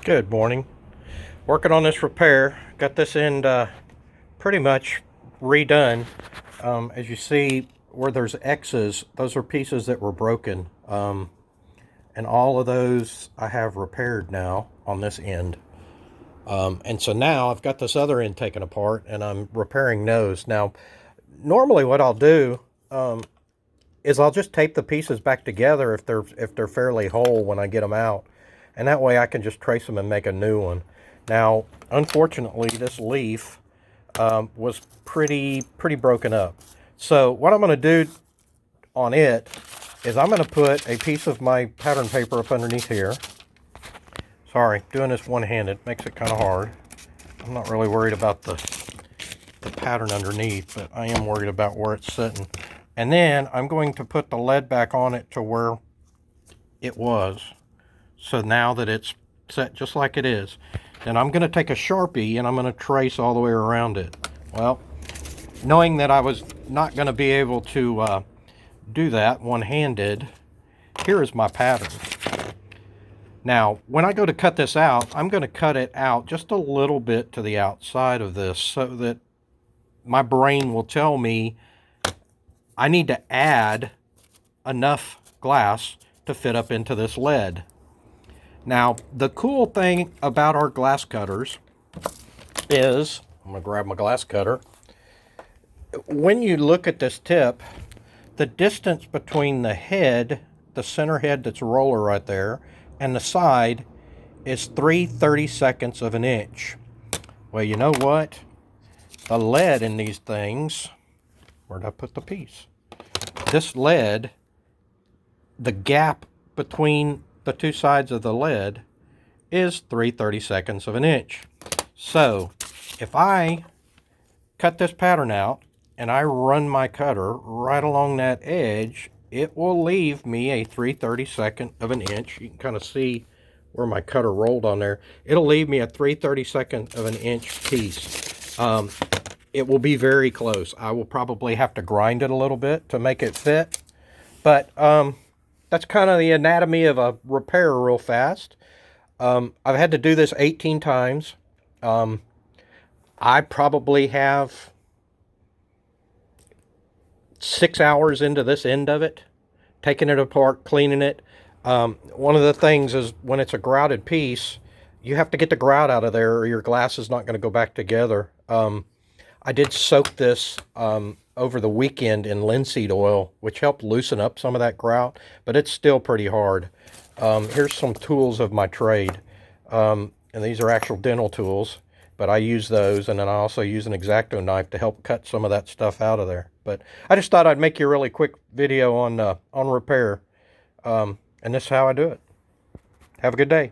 Good morning. Working on this repair. Got this end pretty much redone. As you see where there's X's, those are pieces that were broken. And all of those I have repaired now on this end. And so now I've got this other end taken apart and I'm repairing those. Now, normally what I'll do is I'll just tape the pieces back together if they're fairly whole when I get them out. And that way I can just trace them and make a new one. Now, unfortunately, this leaf was pretty broken up. So what I'm going to do on it is I'm going to put a piece of my pattern paper up underneath here. Sorry, doing this one-handed makes it kind of hard. I'm not really worried about the pattern underneath, but I am worried about where it's sitting. And then I'm going to put the lead back on it to where it was. So now that it's set just like it is, then I'm going to take a Sharpie and I'm going to trace all the way around it. Well, knowing that I was not going to be able to do that one-handed, here is my pattern. Now, when I go to cut this out, I'm going to cut it out just a little bit to the outside of this so that my brain will tell me I need to add enough glass to fit up into this lead. Now, the cool thing about our glass cutters is, I'm going to grab my glass cutter. When you look at this tip, the distance between the head, the center head that's a roller right there, and the side is 3/32 of an inch. Well, you know what? The lead in these things, where'd I put the piece? This lead, the gap between the two sides of the lead is 3/32 of an inch. So if I cut this pattern out and I run my cutter right along that edge, it will leave me a 3/32 of an inch. You can kind of see where my cutter rolled on there. It'll leave me a 3/32 of an inch piece. It will be very close. I will probably have to grind it a little bit to make it fit, but that's kind of the anatomy of a repair real fast. I've had to do this 18 times. I probably have 6 hours into this end of it, taking it apart, cleaning it. One of the things is when it's a grouted piece, you have to get the grout out of there or your glass is not going to go back together. I did soak this over the weekend in linseed oil, which helped loosen up some of that grout, but it's still pretty hard. Here's some tools of my trade. And these are actual dental tools, but I use those, and then I also use an X-Acto knife to help cut some of that stuff out of there. But I just thought I'd make you a really quick video on repair, and this is how I do it. Have a good day.